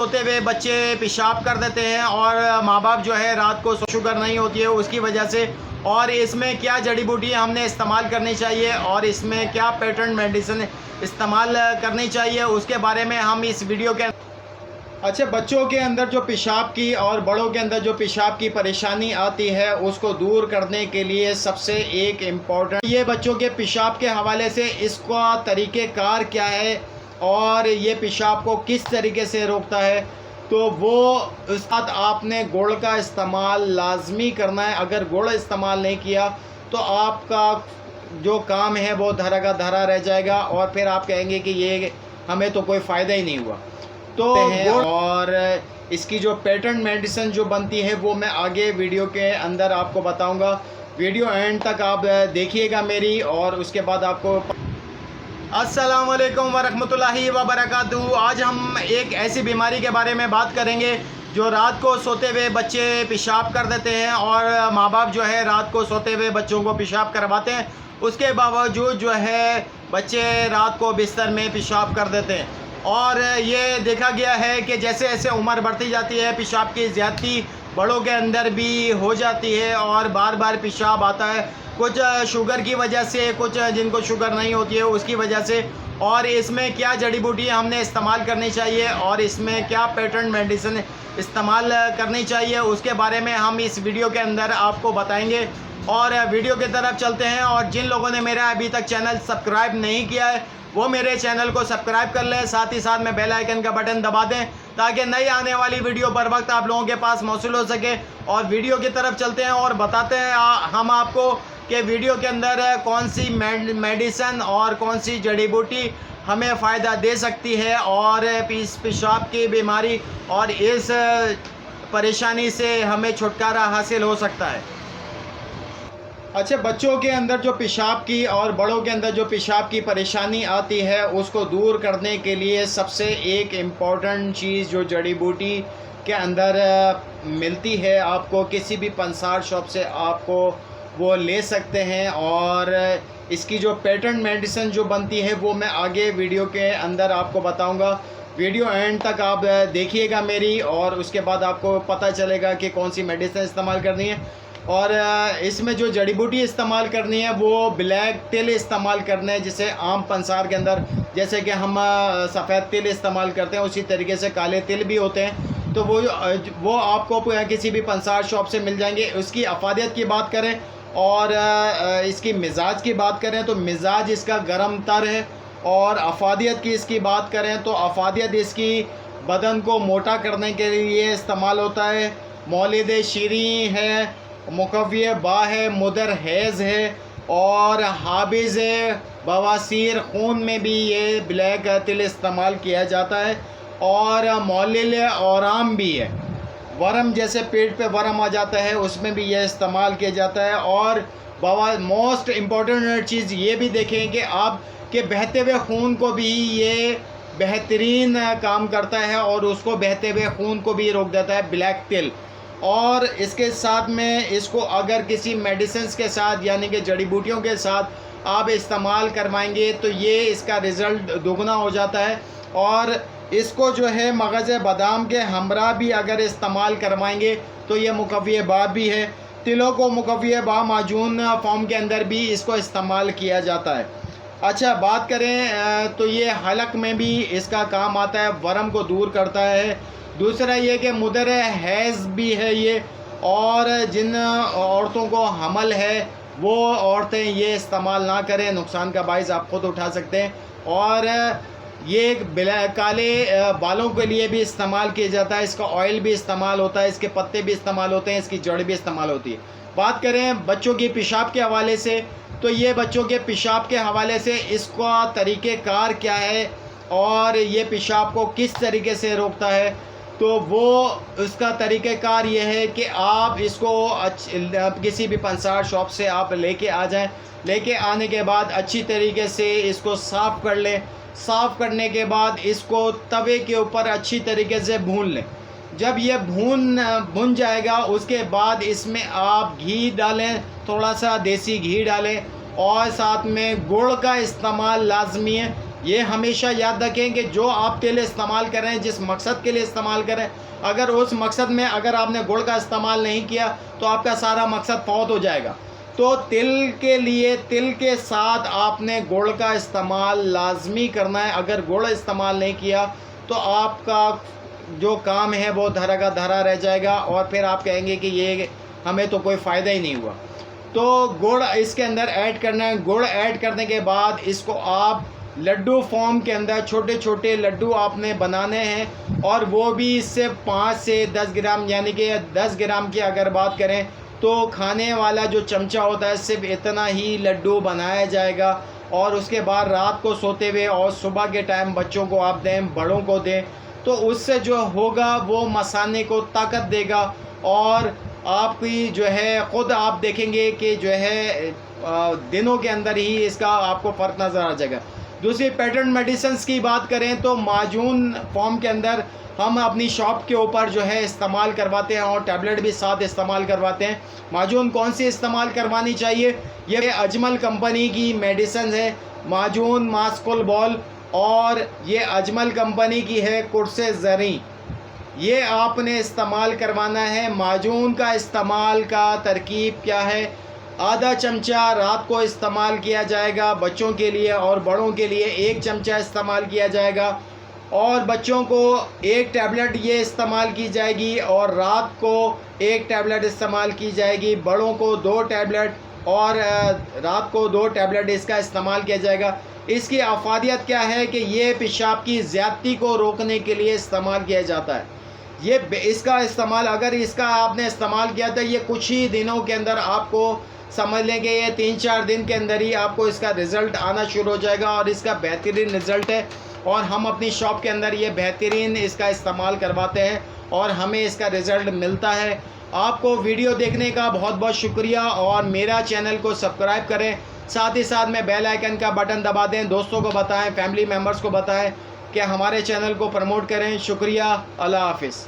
सोते हुए बच्चे पेशाब कर देते हैं और माँ बाप जो है रात को शुगर नहीं होती है उसकी वजह से। और इसमें क्या जड़ी बूटी हमने इस्तेमाल करनी चाहिए और इसमें क्या पैटर्न मेडिसिन इस्तेमाल करनी चाहिए उसके बारे में हम इस वीडियो के। अच्छा, बच्चों के अंदर जो पेशाब की और बड़ों के अंदर जो पेशाब की परेशानी आती है उसको दूर करने के लिए सबसे एक इम्पॉर्टेंट ये बच्चों के पेशाब के हवाले से इसका तरीक़ेकार क्या है और ये पेशाब को किस तरीके से रोकता है, तो वो उस साथ आपने गुड़ का इस्तेमाल लाजमी करना है। अगर गुड़ इस्तेमाल नहीं किया तो आपका जो काम है वो धरा का धरा रह जाएगा और फिर आप कहेंगे कि ये हमें तो कोई फ़ायदा ही नहीं हुआ। तो और इसकी जो पैटर्न मेडिसिन जो बनती है वो मैं आगे वीडियो के अंदर आपको बताऊंगा। वीडियो एंड तक आप देखिएगा मेरी, और उसके बाद आपको। अस्सलामुअलैकुम वरहमतुल्लाहि वबरकातुहू। आज हम एक ऐसी बीमारी के बारे में बात करेंगे जो रात को सोते हुए बच्चे पेशाब कर देते हैं और माँ बाप जो है रात को सोते हुए बच्चों को पेशाब करवाते हैं, उसके बावजूद जो है बच्चे रात को बिस्तर में पेशाब कर देते हैं। और ये देखा गया है कि जैसे जैसे उम्र बढ़ती जाती है पेशाब की ज़्यादती बड़ों के अंदर भी हो जाती है और बार बार पेशाब आता है, कुछ शुगर की वजह से, कुछ जिनको शुगर नहीं होती है उसकी वजह से। और इसमें क्या जड़ी बूटी हमने इस्तेमाल करनी चाहिए और इसमें क्या पैटर्न मेडिसिन इस्तेमाल करनी चाहिए उसके बारे में हम इस वीडियो के अंदर आपको बताएंगे। और वीडियो की तरफ चलते हैं। और जिन लोगों ने मेरा अभी तक चैनल सब्सक्राइब नहीं किया है वो मेरे चैनल को सब्सक्राइब कर लें, साथ ही साथ में बेल आइकन का बटन दबा दें ताकि नई आने वाली वीडियो बर वक्त आप लोगों के पास मौसूल हो सके। और वीडियो की तरफ चलते हैं और बताते हैं हम आपको कि वीडियो के अंदर कौन सी मेडिसिन और कौन सी जड़ी बूटी हमें फ़ायदा दे सकती है और पेशाब की बीमारी और इस परेशानी से हमें छुटकारा हासिल हो सकता है। अच्छा, बच्चों के अंदर जो पेशाब की और बड़ों के अंदर जो पेशाब की परेशानी आती है उसको दूर करने के लिए सबसे एक इम्पॉर्टेंट चीज़ जो जड़ी बूटी के अंदर मिलती है, आपको किसी भी पंसार शॉप से आपको वो ले सकते हैं। और इसकी जो पैटर्न मेडिसिन जो बनती है वो मैं आगे वीडियो के अंदर आपको बताऊंगा। वीडियो एंड तक आप देखिएगा मेरी, और उसके बाद आपको पता चलेगा कि कौन सी मेडिसिन इस्तेमाल करनी है। और इसमें जो जड़ी बूटी इस्तेमाल करनी है वो ब्लैक तिल इस्तेमाल करना है, जिसे आम पंसार के अंदर जैसे कि हम सफ़ेद तिल इस्तेमाल करते हैं उसी तरीके से काले तिल भी होते हैं, तो वो आपको किसी भी पंसार शॉप से मिल जाएंगे। उसकी अफादियत की बात करें और इसकी मिजाज की बात करें तो मिजाज इसका गर्म तर है। और अफादियत की इसकी बात करें तो अफादियत इसकी बदन को मोटा करने के लिए इस्तेमाल होता है। मौलिद शीरी है, मुकव्वी बा है, मुदर हैज़ है और हाबिज़ है। बवासीर खून में भी ये ब्लैक तिल इस्तेमाल किया जाता है। और मौलिल औराम भी है, वरम जैसे पेट पे वरम आ जाता है उसमें भी यह इस्तेमाल किया जाता है। और मोस्ट इम्पॉर्टेंट चीज़ ये भी देखें कि आप के बहते हुए खून को भी ये बेहतरीन काम करता है और उसको बहते हुए खून को भी रोक देता है ब्लैक तिल। और इसके साथ में इसको अगर किसी मेडिसिन्स के साथ यानी कि जड़ी बूटियों के साथ आप इस्तेमाल करवाएंगे तो ये इसका रिज़ल्ट दुगना हो जाता है। और इसको जो है मगज़ बादाम के हमरा भी अगर इस्तेमाल करवाएंगे तो ये मुकव्वी बा भी है। तिलों को मुकव्वी बा माजून फॉर्म के अंदर भी इसको इस्तेमाल किया जाता है। अच्छा, बात करें तो ये हलक में भी इसका काम आता है, वरम को दूर करता है। दूसरा ये कि मुदर हैज़ भी है ये, और जिन औरतों को हमल है वो औरतें ये इस्तेमाल ना करें, नुकसान का बाइस आप खुद उठा सकते हैं। और ये काले बालों के लिए भी इस्तेमाल किया जाता है, इसका ऑयल भी इस्तेमाल होता है, इसके पत्ते भी इस्तेमाल होते हैं, इसकी जड़ भी इस्तेमाल होती है। बात करें बच्चों की पेशाब के हवाले से तो ये बच्चों के पेशाब के हवाले से इसका तरीक़ेकार क्या है और ये पेशाब को किस तरीके से रोकता है, तो वो उसका तरीक़ेकार ये है कि आप इसको किसी भी पंसार शॉप से आप लेके आ जाएं। लेके आने के बाद अच्छी तरीके से इसको साफ़ कर लें। साफ़ करने के बाद इसको तवे के ऊपर अच्छी तरीके से भून लें। जब ये भुन जाएगा उसके बाद इसमें आप घी डालें, थोड़ा सा देसी घी डालें और साथ में गुड़ का इस्तेमाल लाजमी है। ये हमेशा याद रखें कि जो आप तेल इस्तेमाल कर रहे हैं, जिस मकसद के लिए इस्तेमाल करें, अगर उस मकसद में अगर आपने गुड़ का इस्तेमाल नहीं किया तो आपका सारा मकसद फौत हो जाएगा। तो तिल के लिए, तिल के साथ आपने गुड़ का इस्तेमाल लाजमी करना है। अगर गुड़ इस्तेमाल नहीं किया तो आपका जो काम है वो धरा का धरा रह जाएगा और फिर आप कहेंगे कि ये हमें तो कोई फ़ायदा ही नहीं हुआ। तो गुड़ इसके अंदर ऐड करना है। गुड़ ऐड करने के बाद इसको आप लड्डू फॉर्म के अंदर छोटे छोटे लड्डू आपने बनाने हैं, और वो भी इससे 5 से 10 ग्राम, यानी कि 10 ग्राम की अगर बात करें तो खाने वाला जो चमचा होता है सिर्फ इतना ही लड्डू बनाया जाएगा। और उसके बाद रात को सोते हुए और सुबह के टाइम बच्चों को आप दें, बड़ों को दें, तो उससे जो होगा वो मसाने को ताकत देगा और आपकी जो है ख़ुद आप देखेंगे कि जो है दिनों के अंदर ही इसका आपको फ़र्क नज़र आ जाएगा। दूसरी पेटेंट मेडिसिन्स की बात करें तो माजून फॉर्म के अंदर हम अपनी शॉप के ऊपर जो है इस्तेमाल करवाते हैं और टैबलेट भी साथ इस्तेमाल करवाते हैं। माजून कौन सी इस्तेमाल करवानी चाहिए? ये अजमल कंपनी की मेडिसिन है, माजून मास्कुल बॉल, और ये अजमल कंपनी की है कुर्से ज़री। ये आपने इस्तेमाल करवाना है। माजून का इस्तेमाल का तरकीब क्या है? आधा चमचा रात को इस्तेमाल किया जाएगा बच्चों के लिए, और बड़ों के लिए 1 चमचा इस्तेमाल किया जाएगा। और बच्चों को 1 टैबलेट ये इस्तेमाल की जाएगी और रात को 1 टैबलेट इस्तेमाल की जाएगी। बड़ों को 2 टैबलेट और रात को 2 टैबलेट इसका इस्तेमाल किया जाएगा। इसकी अफादियत क्या है कि ये पेशाब की ज़्यादती को रोकने के लिए इस्तेमाल किया जाता है। ये इसका इस्तेमाल, अगर इसका आपने इस्तेमाल किया तो ये कुछ ही दिनों के अंदर आपको समझ लें कि ये 3-4 दिन के अंदर ही आपको इसका रिज़ल्ट आना शुरू हो जाएगा और इसका बेहतरीन रिज़ल्ट है। और हम अपनी शॉप के अंदर ये बेहतरीन इसका इस्तेमाल करवाते हैं और हमें इसका रिज़ल्ट मिलता है। आपको वीडियो देखने का बहुत बहुत शुक्रिया, और मेरा चैनल को सब्सक्राइब करें, साथ ही साथ में बेल आइकन का बटन दबा दें। दोस्तों को बताएं, फैमिली मेम्बर्स को बताएं कि हमारे चैनल को प्रमोट करें। शुक्रिया, अल्लाह हाफ़िज़।